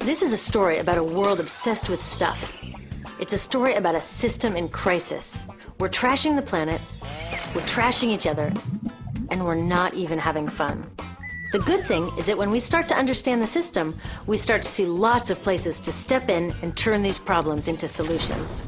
This is a story about a world obsessed with stuff. It's a story about a system in crisis. We're trashing the planet, we're trashing each other, and we're not even having fun. The good thing is that when we start to understand the system, we start to see lots of places to step in and turn these problems into solutions.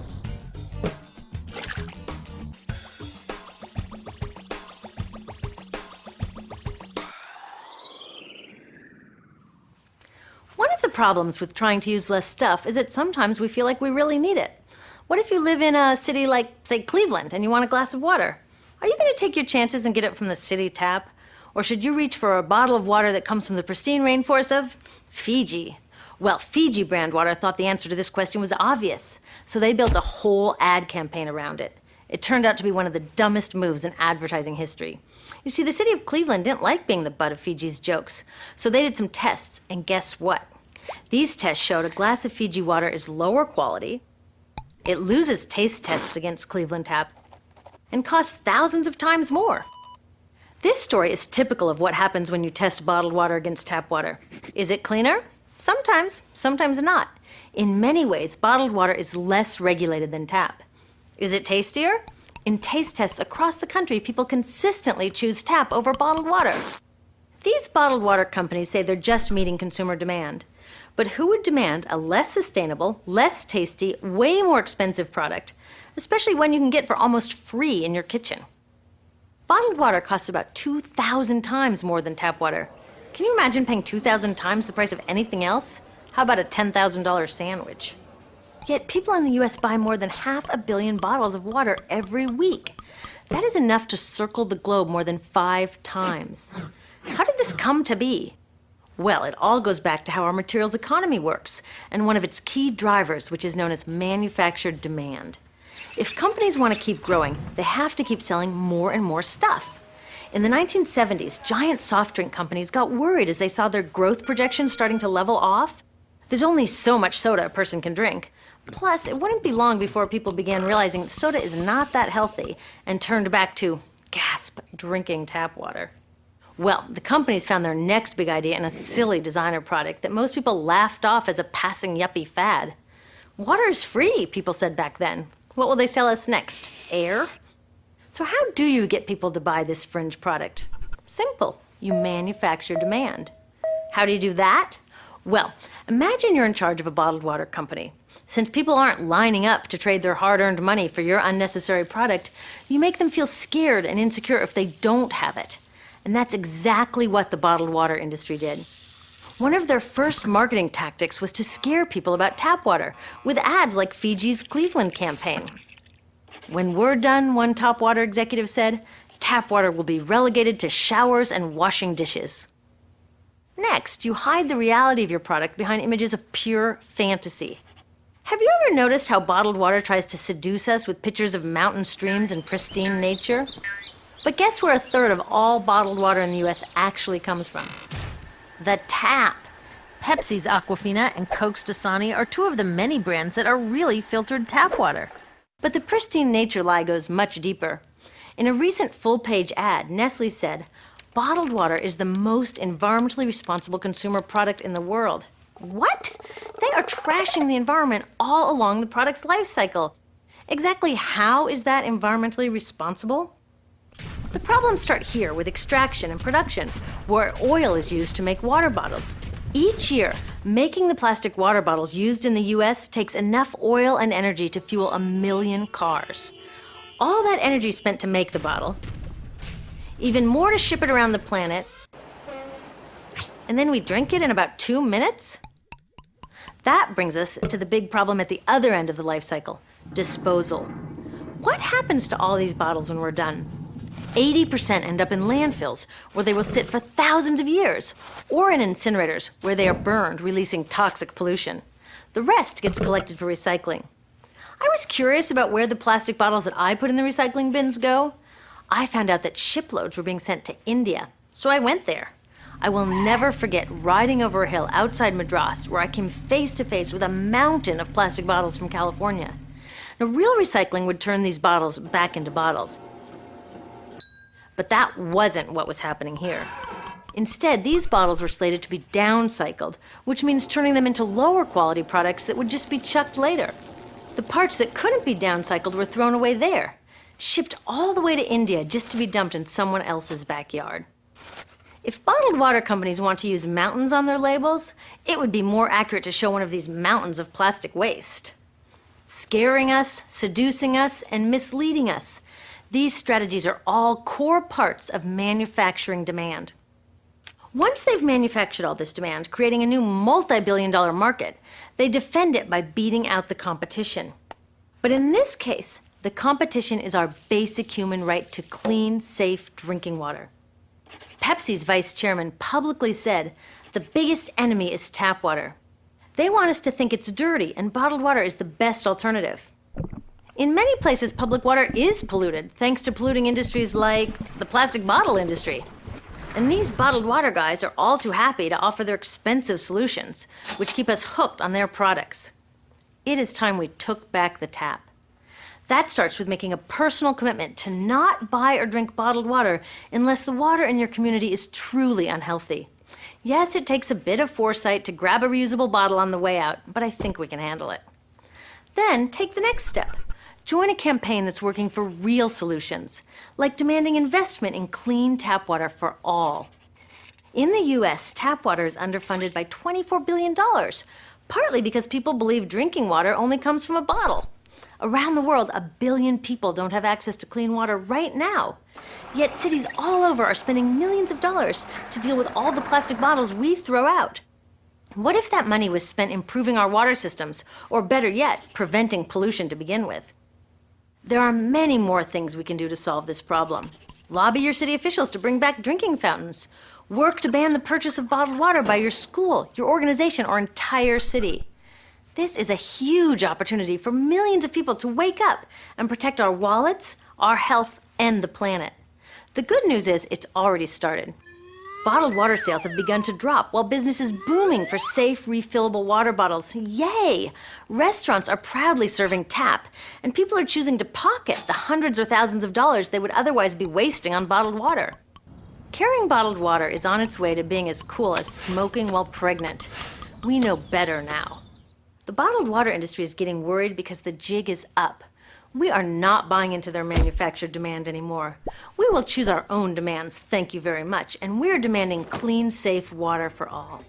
One of the problems with trying to use less stuff is that sometimes we feel like we really need it. What if you live in a city like, say, Cleveland, and you want a glass of water? Are you going to take your chances and get it from the city tap? Or should you reach for a bottle of water that comes from the pristine rainforest of Fiji? Well, Fiji brand water thought the answer to this question was obvious, so they built a whole ad campaign around it. It turned out to be one of the dumbest moves in advertising history. You see, the city of Cleveland didn't like being the butt of Fiji's jokes, so they did some tests, and guess what? These tests showed a glass of Fiji water is lower quality, it loses taste tests against Cleveland Tap, and costs thousands of times more. This story is typical of what happens when you test bottled water against tap water. Is it cleaner? Sometimes, sometimes not. In many ways, bottled water is less regulated than tap. Is it tastier? In taste tests across the country, people consistently choose tap over bottled water. These bottled water companies say they're just meeting consumer demand. But who would demand a less sustainable, less tasty, way more expensive product, especially one you can get for almost free in your kitchen? Bottled water costs about 2,000 times more than tap water. Can you imagine paying 2,000 times the price of anything else? How about a $10,000 sandwich? Yet people in the US buy more than 500 million bottles of water every week. That is enough to circle the globe more than 5 times. How did this come to be? Well, it all goes back to how our materials economy works, and one of its key drivers, which is known as manufactured demand. If companies want to keep growing, they have to keep selling more and more stuff. In the 1970s, giant soft drink companies got worried as they saw their growth projections starting to level off. There's only so much soda a person can drink. Plus, it wouldn't be long before people began realizing that soda is not that healthy and turned back to, gasp, drinking tap water. Well, the companies found their next big idea in a silly designer product that most people laughed off as a passing yuppie fad. Water is free, people said back then. What will they sell us next? Air? So how do you get people to buy this fringe product? Simple. You manufacture demand. How do you do that? Well, imagine you're in charge of a bottled water company. Since people aren't lining up to trade their hard-earned money for your unnecessary product, you make them feel scared and insecure if they don't have it. And that's exactly what the bottled water industry did. One of their first marketing tactics was to scare people about tap water with ads like Fiji's Cleveland campaign. When we're done, one top water executive said, tap water will be relegated to showers and washing dishes. Next, you hide the reality of your product behind images of pure fantasy. Have you ever noticed how bottled water tries to seduce us with pictures of mountain streams and pristine nature? But guess where 1/3 of all bottled water in the US actually comes from? The tap. Pepsi's Aquafina and Coke's Dasani are 2 of the many brands that are really filtered tap water. But the pristine nature lie goes much deeper. In a recent full-page ad, Nestle said, bottled water is the most environmentally responsible consumer product in the world. What? They are trashing the environment all along the product's life cycle. Exactly how is that environmentally responsible? The problems start here with extraction and production, where oil is used to make water bottles. Each year, making the plastic water bottles used in the US takes enough oil and energy to fuel 1 million cars. All that energy spent to make the bottle, even more to ship it around the planet, and then we drink it in about 2 minutes? That brings us to the big problem at the other end of the life cycle, disposal. What happens to all these bottles when we're done? 80% end up in landfills, where they will sit for thousands of years, or in incinerators, where they are burned, releasing toxic pollution. The rest gets collected for recycling. I was curious about where the plastic bottles that I put in the recycling bins go. I found out that shiploads were being sent to India, so I went there. I will never forget riding over a hill outside Madras, where I came face to face with a mountain of plastic bottles from California. Now, real recycling would turn these bottles back into bottles. But that wasn't what was happening here. Instead, these bottles were slated to be downcycled, which means turning them into lower quality products that would just be chucked later. The parts that couldn't be downcycled were thrown away there, shipped all the way to India just to be dumped in someone else's backyard. If bottled water companies want to use mountains on their labels, it would be more accurate to show one of these mountains of plastic waste. Scaring us, seducing us, and misleading us. These strategies are all core parts of manufacturing demand. Once they've manufactured all this demand, creating a new multi-billion-dollar market, they defend it by beating out the competition. But in this case, the competition is our basic human right to clean, safe drinking water. Pepsi's vice chairman publicly said, "The biggest enemy is tap water." They want us to think it's dirty and bottled water is the best alternative. In many places, public water is polluted, thanks to polluting industries like the plastic bottle industry. And these bottled water guys are all too happy to offer their expensive solutions, which keep us hooked on their products. It is time we took back the tap. That starts with making a personal commitment to not buy or drink bottled water unless the water in your community is truly unhealthy. Yes, it takes a bit of foresight to grab a reusable bottle on the way out, but I think we can handle it. Then take the next step. Join a campaign that's working for real solutions, like demanding investment in clean tap water for all. In the US, tap water is underfunded by $24 billion, partly because people believe drinking water only comes from a bottle. Around the world, 1 billion people don't have access to clean water right now. Yet cities all over are spending millions of dollars to deal with all the plastic bottles we throw out. What if that money was spent improving our water systems, or better yet, preventing pollution to begin with? There are many more things we can do to solve this problem. Lobby your city officials to bring back drinking fountains. Work to ban the purchase of bottled water by your school, your organization, or entire city. This is a huge opportunity for millions of people to wake up and protect our wallets, our health, and the planet. The good news is it's already started. Bottled water sales have begun to drop while business is booming for safe, refillable water bottles. Yay! Restaurants are proudly serving tap, and people are choosing to pocket the hundreds or thousands of dollars they would otherwise be wasting on bottled water. Carrying bottled water is on its way to being as cool as smoking while pregnant. We know better now. The bottled water industry is getting worried because the jig is up. We are not buying into their manufactured demand anymore. We will choose our own demands, thank you very much, and we're demanding clean, safe water for all.